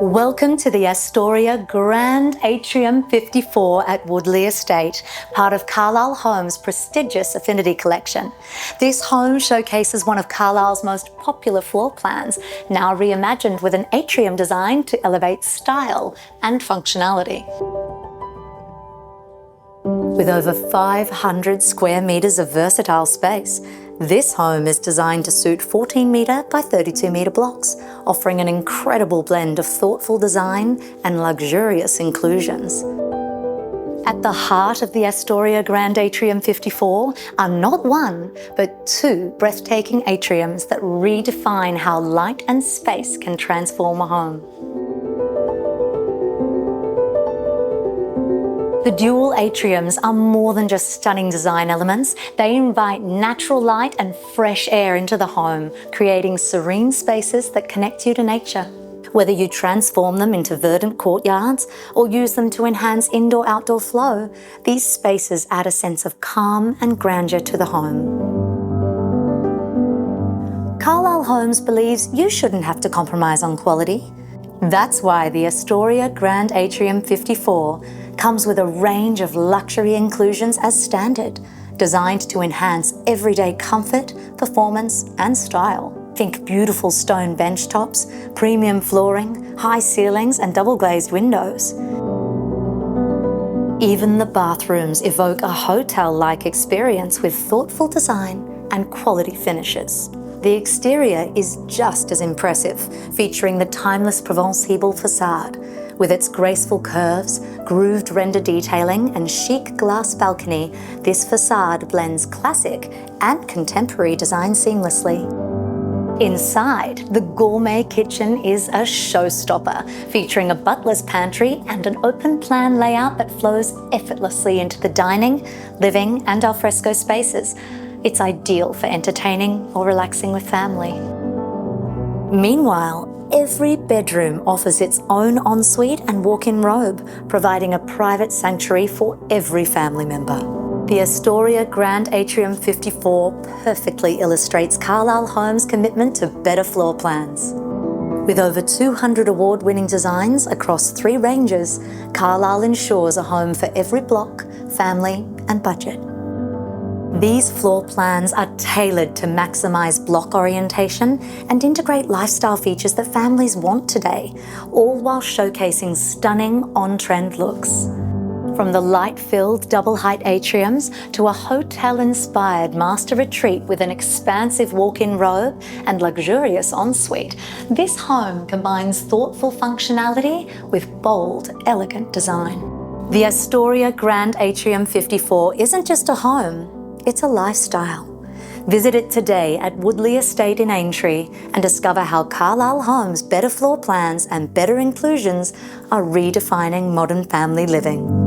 Welcome to the Astoria Grand Atrium 54 at Woodlea Estate, part of Carlisle Homes' prestigious Affinity Collection. This home showcases one of Carlisle's most popular floor plans, now reimagined with an atrium design to elevate style and functionality. With over 500 square metres of versatile space, this home is designed to suit 14 metre by 32 metre blocks, offering an incredible blend of thoughtful design and luxurious inclusions. At the heart of the Astoria Grand Atrium 54 are not one, but two breathtaking atriums that redefine how light and space can transform a home. The dual atriums are more than just stunning design elements. They invite natural light and fresh air into the home, creating serene spaces that connect you to nature. Whether you transform them into verdant courtyards or use them to enhance indoor-outdoor flow, these spaces add a sense of calm and grandeur to the home. Carlisle Homes believes you shouldn't have to compromise on quality. That's why the Astoria Grand Atrium 54 comes with a range of luxury inclusions as standard, designed to enhance everyday comfort, performance and style. Think beautiful stone bench tops, premium flooring, high ceilings and double-glazed windows. Even the bathrooms evoke a hotel-like experience with thoughtful design and quality finishes. The exterior is just as impressive, featuring the timeless Provence Hebel facade. With its graceful curves, grooved render detailing and chic glass balcony, this facade blends classic and contemporary design seamlessly. Inside, the gourmet kitchen is a showstopper, featuring a butler's pantry and an open-plan layout that flows effortlessly into the dining, living and alfresco spaces. It's ideal for entertaining or relaxing with family. Meanwhile, every bedroom offers its own ensuite and walk-in robe, providing a private sanctuary for every family member. The Astoria Grand Atrium 54 perfectly illustrates Carlisle Homes' commitment to better floor plans. With over 200 award-winning designs across 3 ranges, Carlisle ensures a home for every block, family and budget. These floor plans are tailored to maximize block orientation and integrate lifestyle features that families want today, all while showcasing stunning on-trend looks. From the light-filled double-height atriums to a hotel-inspired master retreat with an expansive walk-in robe and luxurious ensuite, this home combines thoughtful functionality with bold, elegant design. The Astoria Grand Atrium 54 isn't just a home, it's a lifestyle. Visit it today at Woodlea Estate in Aintree and discover how Carlisle Homes' better floor plans and better inclusions are redefining modern family living.